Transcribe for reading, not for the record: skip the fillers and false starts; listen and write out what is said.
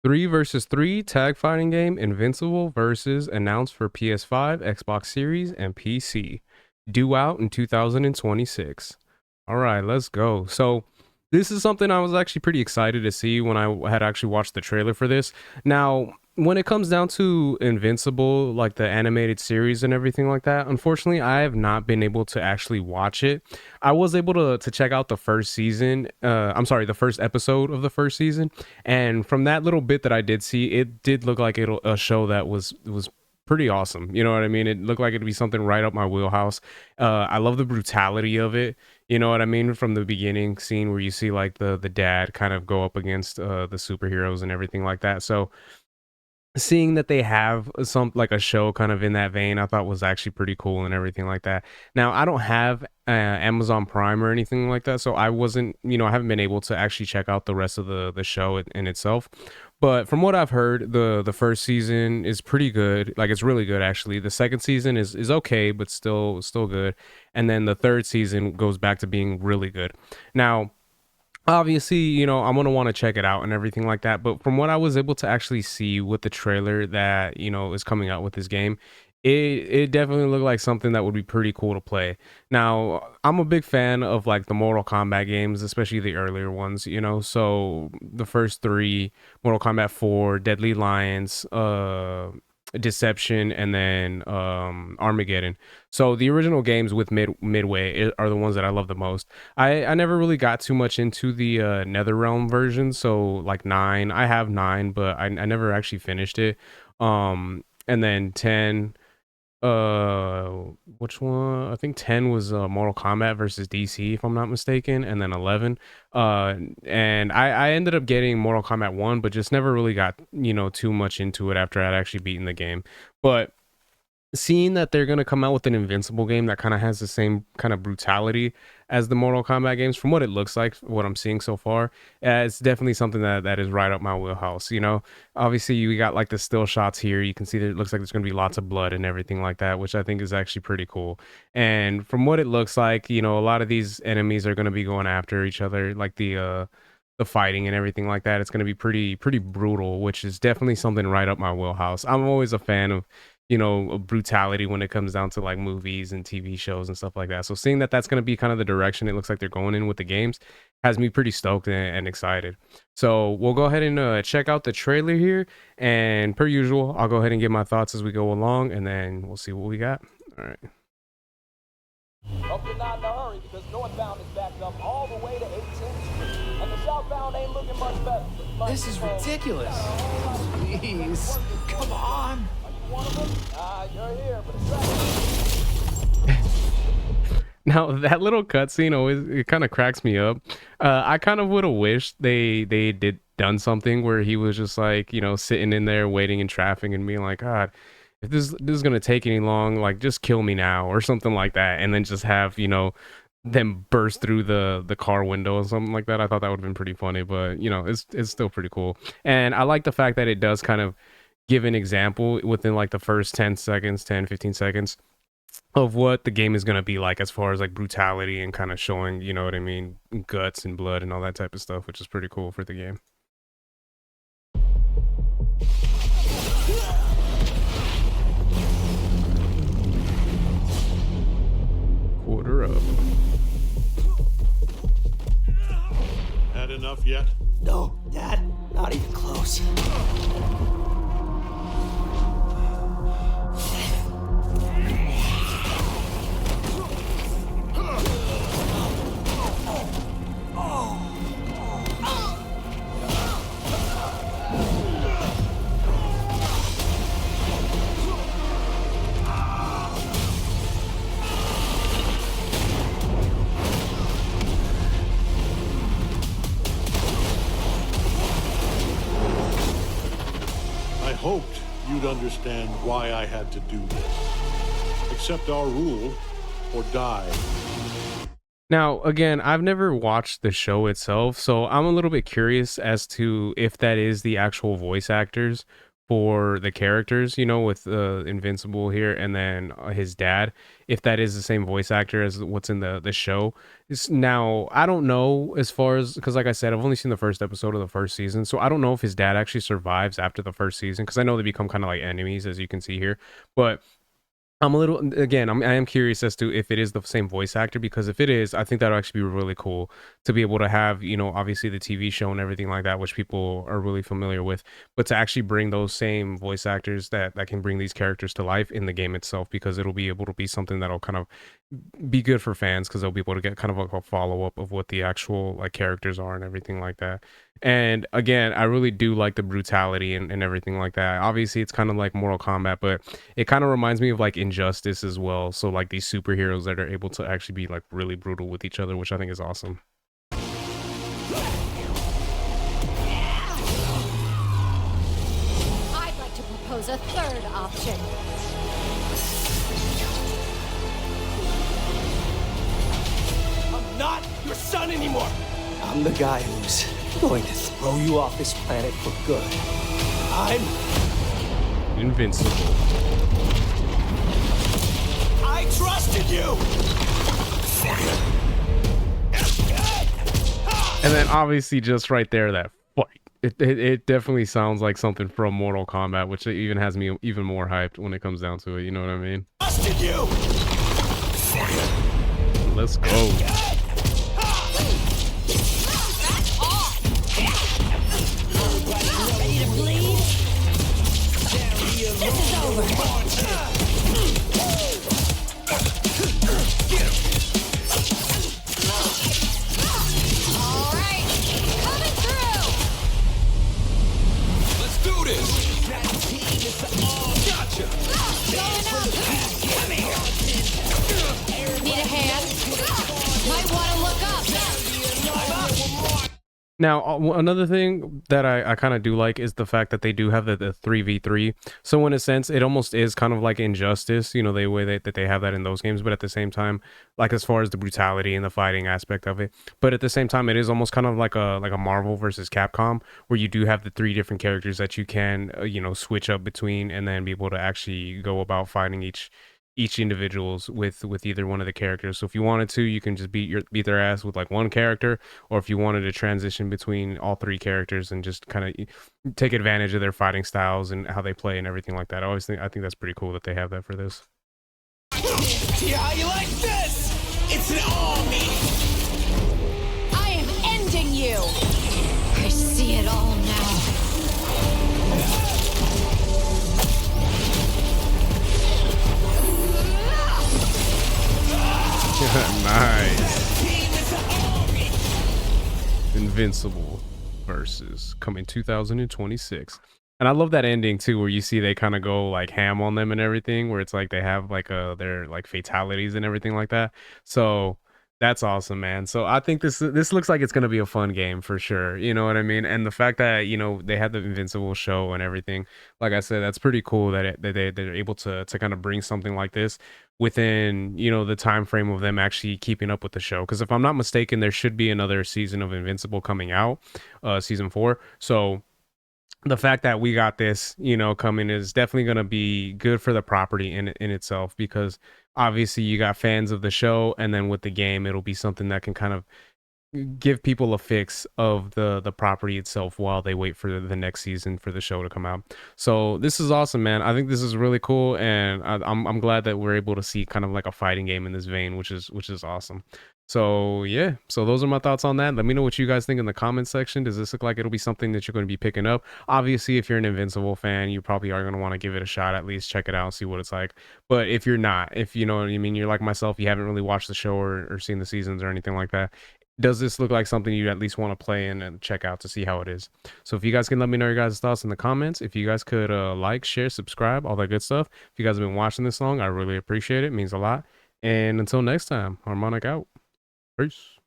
3 versus 3 tag fighting game Invincible versus announced for PS5, Xbox Series, and PC. Due out in 2026. All right, let's go. So, this is something I was actually pretty excited to see when I had actually watched the trailer for this. Now, when it comes down to Invincible, like the animated series and everything like that, unfortunately, I have not been able to actually watch it. I was able to check out the first season. I'm sorry, the first episode of the first season, and from that little bit that I did see, it did look like a show that was pretty awesome. You know what I mean? It looked like it'd be something right up my wheelhouse. I love the brutality of it. You know what I mean? From the beginning scene where you see like the dad kind of go up against the superheroes and everything like that. So seeing that they have some like a show kind of in that vein, I thought was actually pretty cool and everything like that. Now I don't have Amazon Prime or anything like that, so I wasn't, I haven't been able to actually check out the rest of the show in itself. But from what I've heard, the first season is pretty good. Like it's really good actually. The second season is okay, but still good. And then the third season goes back to being really good. Now obviously, I'm gonna want to check it out and everything like that. But from what I was able to actually see with the trailer that is coming out with this game, it definitely looked like something that would be pretty cool to play. Now, I'm a big fan of like the Mortal Kombat games, especially the earlier ones. So the first three, Mortal Kombat 4, Deadly Alliance, Deception, and then Armageddon. So the original games with Midway are the ones that I love the most. I never really got too much into the NetherRealm version, so like 9, I have 9, but I never actually finished it. And then 10, uh which one? I think 10 was Mortal Kombat versus DC, if I'm not mistaken, and then 11, uh and I ended up getting Mortal Kombat 1, but just never really got too much into it after I'd actually beaten the game. But seeing that they're going to come out with an Invincible game that kind of has the same kind of brutality as the Mortal Kombat games, from what it looks like, what I'm seeing so far, it's definitely something that is right up my wheelhouse. Obviously you got like the still shots here. You can see that it looks like there's going to be lots of blood and everything like that, which I think is actually pretty cool. And from what it looks like, a lot of these enemies are going to be going after each other, like the fighting and everything like that. It's going to be pretty brutal, which is definitely something right up my wheelhouse. I'm always a fan of brutality when it comes down to like movies and TV shows and stuff like that. So seeing that that's going to be kind of the direction it looks like they're going in with the games has me pretty stoked and excited. So we'll go ahead and check out the trailer here, and per usual, I'll go ahead and give my thoughts as we go along, and then we'll see what we got. All right. Hope you're not in a hurry because northbound is backed up all the way to 18th Street. And the southbound ain't looking much better. This is ridiculous. Please, come on. One of them? You're here, but it's Now that little cutscene always it kind of cracks me up. I kind of would have wished they did done something where he was just like sitting in there waiting in traffic and being like, God, if this is gonna take any long, like just kill me now or something like that, and then just have them burst through the car window or something like that. I thought that would have been pretty funny, but it's still pretty cool. And I like the fact that it does kind of give an example within like the first 10 seconds, 10-15 seconds of what the game is going to be like as far as like brutality and kind of showing, what I mean, guts and blood and all that type of stuff, which is pretty cool for the game. Quarter up. Had enough yet? No, Dad, not even close. I hoped you'd understand why I had to do this. Accept our rule or die. Now, again, I've never watched the show itself, so I'm a little bit curious as to if that is the actual voice actors for the characters, you know, with Invincible here, and then his dad, if that is the same voice actor as what's in the show. Now I don't know, as far as, because like I said, I've only seen the first episode of the first season, so I don't know if his dad actually survives after the first season, because I know they become kind of like enemies, as you can see here. But I'm a little, again, I am curious as to if it is the same voice actor, because if it is, I think that'll actually be really cool to be able to have, you know, obviously the TV show and everything like that, which people are really familiar with, but to actually bring those same voice actors that can bring these characters to life in the game itself, because it'll be able to be something that'll kind of be good for fans, because they'll be able to get kind of like a follow up of what the actual like characters are and everything like that. And again, I really do like the brutality and everything like that. Obviously, it's kind of like Mortal Kombat, but it kind of reminds me of like Injustice as well. So like these superheroes that are able to actually be like really brutal with each other, which I think is awesome. I'd like to propose a third option. I'm not your son anymore. I'm the guy who's going to throw you off this planet for good. I'm Invincible. I trusted you. And then obviously just right there, that fight. It definitely sounds like something from Mortal Kombat, which even has me even more hyped when it comes down to it. You know what I mean? Trusted you. Let's go. Ready to bleed? This is over. All right, coming through. Let's do this. Gotcha. Going up. Come here. Need a hand? Might want to look up. Now, another thing that I kind of do like is the fact that they do have the 3v3. So in a sense, it almost is kind of like Injustice, you know, the way that they have that in those games. But at the same time, like as far as the brutality and the fighting aspect of it, but at the same time, it is almost kind of like a Marvel versus Capcom, where you do have the 3 different characters that you can, you know, switch up between, and then be able to actually go about fighting each individuals with either one of the characters. So if you wanted to, you can just beat their ass with like one character, or if you wanted to transition between all 3 characters and just kind of take advantage of their fighting styles and how they play and everything like that. I think that's pretty cool that they have that for this. Yeah, how you like this? It's an army. I am ending you. I see it all now. Nice. Invincible versus coming 2026. And I love that ending too, where you see they kind of go like ham on them and everything, where it's like they have like their like fatalities and everything like that. So that's awesome, man. So I think this looks like it's gonna be a fun game for sure. You know what I mean? And the fact that, you know, they had the Invincible show and everything, like I said, that's pretty cool that they're able to kind of bring something like this within, you know, the time frame of them actually keeping up with the show. Because if I'm not mistaken, there should be another season of Invincible coming out, season 4. So the fact that we got this, you know, coming is definitely going to be good for the property in itself, because obviously you got fans of the show, and then with the game, it'll be something that can kind of give people a fix of the property itself while they wait for the next season for the show to come out. So this is awesome, man. I think this is really cool, and I'm glad that we're able to see kind of like a fighting game in this vein, which is awesome. So yeah, so those are my thoughts on that. Let me know what you guys think in the comment section. Does this look like it'll be something that you're going to be picking up? Obviously, if you're an Invincible fan, you probably are going to want to give it a shot, at least check it out and see what it's like. But if you're not, if you know what I mean, you're like myself, you haven't really watched the show or seen the seasons or anything like that, does this look like something you at least want to play in and check out to see how it is? So if you guys can let me know your guys' thoughts in the comments, if you guys could like, share, subscribe, all that good stuff. If you guys have been watching this long, I really appreciate it. It means a lot. And until next time, Harmonic out. Peace.